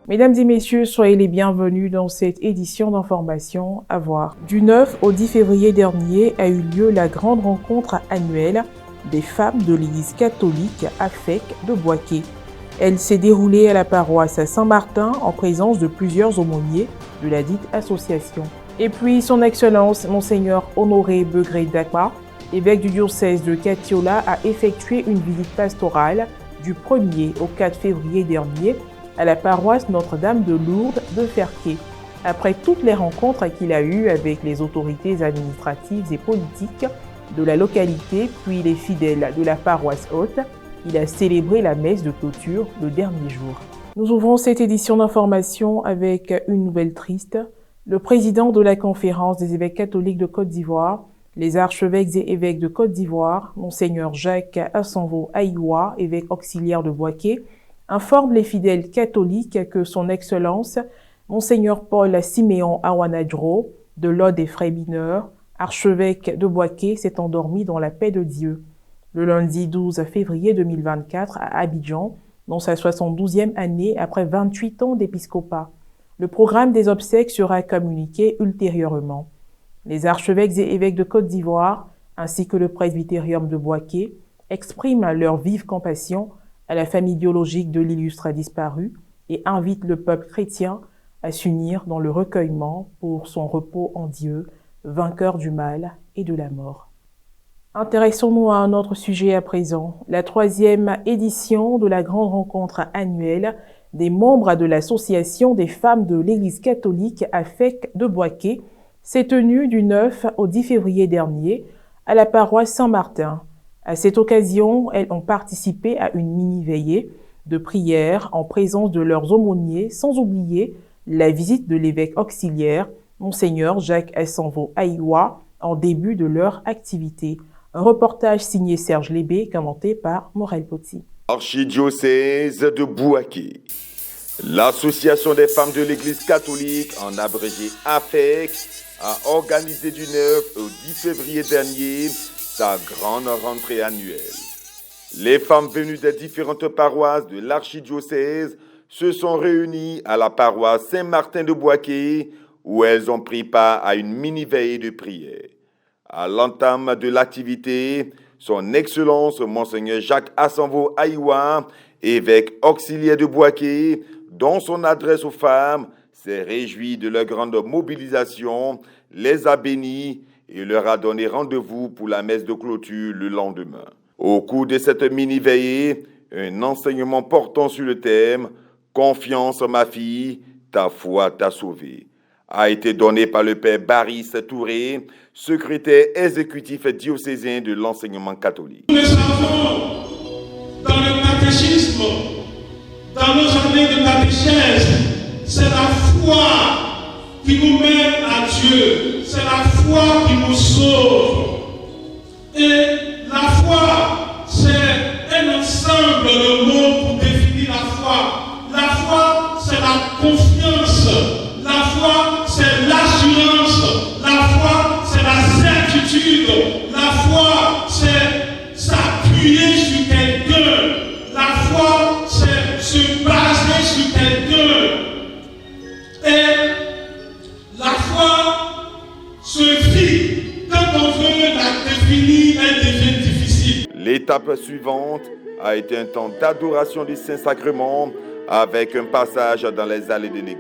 Mesdames et messieurs, soyez les bienvenus dans cette édition d'information à voir. Du 9 au 10 février dernier a eu lieu la grande rencontre annuelle des femmes de l'Église catholique AFEC de Boaké. Elle s'est déroulée à la paroisse Saint-Martin en présence de plusieurs aumôniers de la dite association. Et puis son Excellence Monseigneur Honoré Begré Dakwa, évêque du diocèse de Katiola, a effectué une visite pastorale du 1er au 4 février dernier à la paroisse Notre-Dame de Lourdes de Ferqué. Après toutes les rencontres qu'il a eues avec les autorités administratives et politiques de la localité, puis les fidèles de la paroisse haute, il a célébré la messe de clôture le dernier jour. Nous ouvrons cette édition d'information avec une nouvelle triste. Le président de la conférence des évêques catholiques de Côte d'Ivoire, les archevêques et évêques de Côte d'Ivoire, Monseigneur Jacques Asanvo Aïwa, évêque auxiliaire de Boaké, informe les fidèles catholiques que son Excellence, Monseigneur Paul Siméon Awanadjro, de l'ordre des frères mineurs, archevêque de Boaké, s'est endormi dans la paix de Dieu. Le lundi 12 février 2024 à Abidjan, dans sa 72e année après 28 ans d'épiscopat. Le programme des obsèques sera communiqué ultérieurement. Les archevêques et évêques de Côte d'Ivoire, ainsi que le presbytérium de Boaké, expriment leur vive compassion à la famille biologique de l'illustre disparu et invitent le peuple chrétien à s'unir dans le recueillement pour son repos en Dieu, vainqueur du mal et de la mort. Intéressons-nous à un autre sujet à présent. La 3e édition de la grande rencontre annuelle des membres de l'Association des femmes de l'Église catholique AFEC de Boaké s'est tenue du 9 au 10 février dernier à la paroisse Saint-Martin. À cette occasion, elles ont participé à une mini-veillée de prière en présence de leurs aumôniers, sans oublier la visite de l'évêque auxiliaire, Monseigneur Jacques Asanvo Aïwa, en début de leur activité. Un reportage signé Serge Lébé, commenté par Morel Poti. Archidiocèse de Boaké. L'Association des femmes de l'Église catholique, en abrégé AFEC, a organisé du 9 au 10 février dernier sa grande rentrée annuelle. Les femmes venues des différentes paroisses de l'archidiocèse se sont réunies à la paroisse Saint-Martin de Boaké, où elles ont pris part à une mini-veillée de prière. À l'entame de l'activité, son Excellence Monseigneur Jacques Asanvo Aïwa, évêque auxiliaire de Boaké, dans son adresse aux femmes, s'est réjoui de leur grande mobilisation, les a bénis et leur a donné rendez-vous pour la messe de clôture le lendemain. Au cours de cette mini-veillée, un enseignement portant sur le thème « Confiance, ma fille, ta foi t'a sauvée » a été donné par le père Baris Touré, secrétaire exécutif diocésain de l'enseignement catholique. Nous le savons, dans le catéchisme, dans nos années de catéchèse, c'est la foi qui nous mène à Dieu, c'est la foi qui nous sauve. Et la foi, c'est un ensemble de mots pour définir la foi. La foi, c'est la confiance. La foi, c'est l'assurance. La foi, c'est la certitude. La foi, c'est s'appuyer sur quelqu'un. La foi, c'est se baser sur quelqu'un. Et la foi se vit quand on veut la définir, elle devient difficile. L'étape suivante a été un temps d'adoration du Saint-Sacrement avec un passage dans les allées de l'église.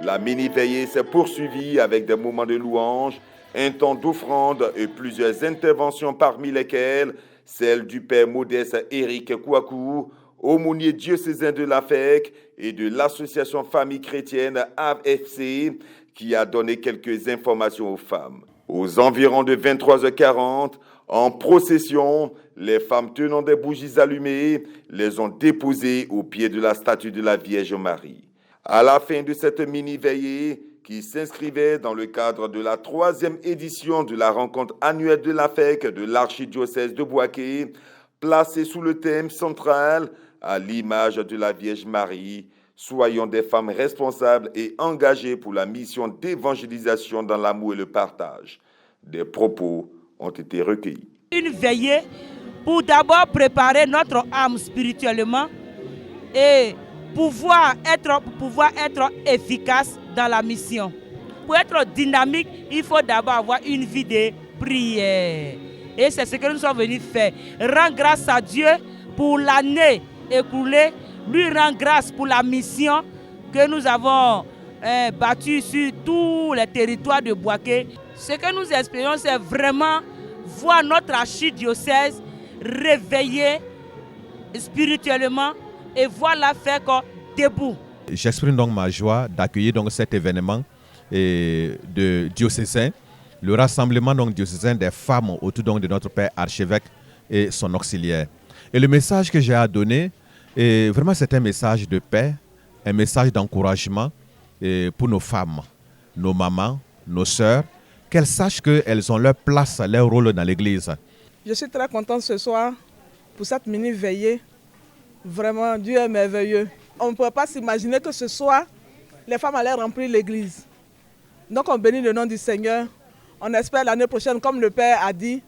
La mini-veillée s'est poursuivie avec des moments de louange, un temps d'offrande et plusieurs interventions parmi lesquelles celle du père Modeste Éric Kouakou, aumônier diocésain de l'AFEC et de l'association Famille chrétienne AFC, qui a donné quelques informations aux femmes. Aux environs de 23h40, en procession, les femmes tenant des bougies allumées les ont déposées au pied de la statue de la Vierge Marie. À la fin de cette mini-veillée, qui s'inscrivait dans le cadre de la 3e édition de la rencontre annuelle de l'AFEC de l'archidiocèse de Boaké, placée sous le thème central, à l'image de la Vierge Marie, soyons des femmes responsables et engagées pour la mission d'évangélisation dans l'amour et le partage. Des propos ont été recueillis. Une veillée pour d'abord préparer notre âme spirituellement et pouvoir être efficace dans la mission. Pour être dynamique, il faut d'abord avoir une vie de prière. Et c'est ce que nous sommes venus faire. Rendre grâce à Dieu pour l'année écoulée. Lui rendre grâce pour la mission que nous avons battue sur tous les territoires de Bouaké. Ce que nous espérons, c'est vraiment voir notre archidiocèse réveillée spirituellement et voir la faire debout. J'exprime donc ma joie d'accueillir donc cet événement de diocésain, le rassemblement donc diocésain des femmes autour donc de notre père archevêque et son auxiliaire. Et le message que j'ai à donner, vraiment c'est un message de paix, un message d'encouragement pour nos femmes, nos mamans, nos sœurs, qu'elles sachent qu'elles ont leur place, leur rôle dans l'église. Je suis très contente ce soir pour cette mini-veillée. Vraiment, Dieu est merveilleux. On ne pouvait pas s'imaginer que ce soir, les femmes allaient remplir l'église. Donc on bénit le nom du Seigneur. On espère l'année prochaine, comme le Père a dit,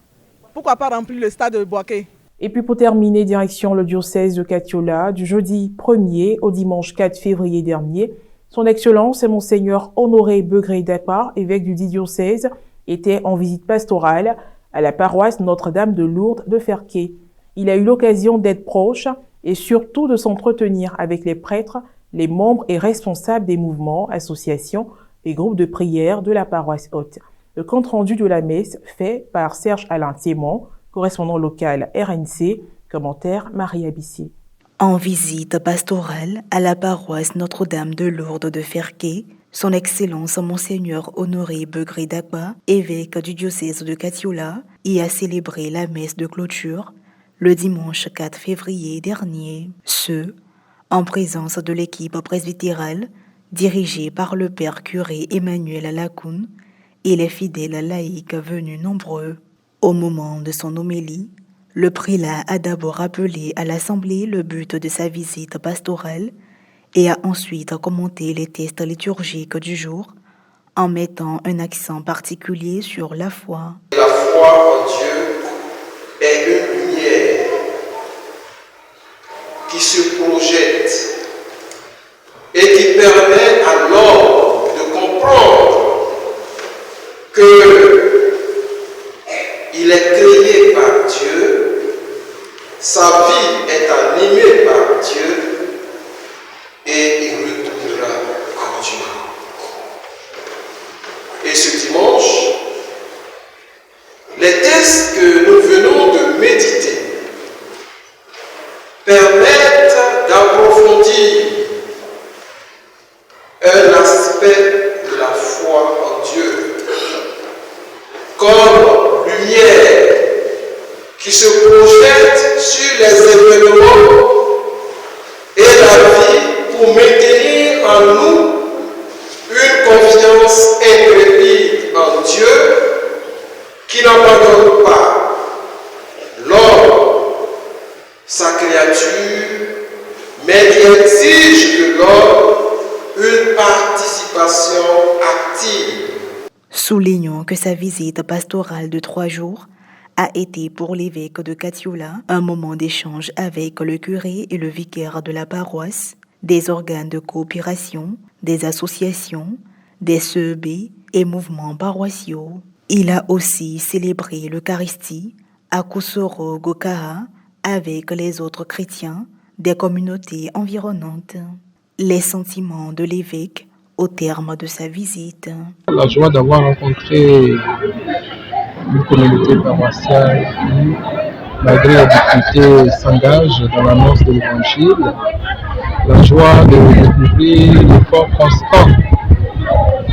pourquoi pas remplir le stade de Bouaké. Et puis pour terminer, direction le diocèse de Katiola, du jeudi 1er au dimanche 4 février dernier, son Excellence et Monseigneur Honoré Begré Dapa, évêque du dit diocèse, était en visite pastorale à la paroisse Notre-Dame de Lourdes de Ferqué. Il a eu l'occasion d'être proche et surtout de s'entretenir avec les prêtres, les membres et responsables des mouvements, associations et groupes de prière de la paroisse haute. Le compte-rendu de la messe fait par Serge Alain Thiémon, correspondant local RNC, commentaire Marie Abissier. En visite pastorale à la paroisse Notre-Dame de Lourdes de Ferqué, son Excellence Monseigneur Honoré Begré Dapa, évêque du diocèse de Katiola, y a célébré la messe de clôture le dimanche 4 février dernier. Ce, en présence de l'équipe presbytérale, dirigée par le père curé Emmanuel Lacoune et les fidèles laïcs venus nombreux. Au moment de son homélie, le prélat a d'abord rappelé à l'Assemblée le but de sa visite pastorale et a ensuite commenté les textes liturgiques du jour en mettant un accent particulier sur la foi. La foi en Dieu est une lumière qui se projette et qui permet à l'homme de comprendre qu'il est créé par Dieu. Sa vie est animée par Dieu et il retournera à Dieu. Et ce dimanche, les textes que nous venons de méditer permettent d'approfondir un aspect de la foi en Dieu comme lumière qui se projette sur les événements et la vie pour maintenir en nous une confiance intrépide en Dieu qui n'abandonne pas l'homme, sa créature, mais qui exige de l'homme une participation active. Soulignons que sa visite pastorale de 3 jours a été pour l'évêque de Katiola un moment d'échange avec le curé et le vicaire de la paroisse, des organes de coopération, des associations, des CEB et mouvements paroissiaux. Il a aussi célébré l'Eucharistie à Kusoro Gokaha avec les autres chrétiens des communautés environnantes. Les sentiments de l'évêque au terme de sa visite. La joie d'avoir rencontré une communauté paroissiale qui, malgré la difficulté, s'engage dans l'annonce de l'Évangile. La joie de découvrir l'effort constant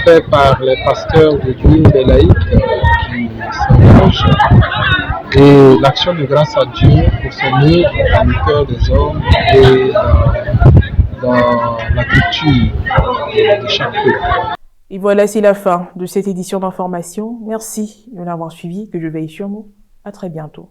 fait par les pasteurs d'église, les laïcs qui s'engagent, et l'action de grâce à Dieu pour s'unir dans le cœur des hommes et dans la culture de chaque peuple. Et voilà, c'est la fin de cette édition d'information. Merci de l'avoir suivi, que je veille sur nous. À très bientôt.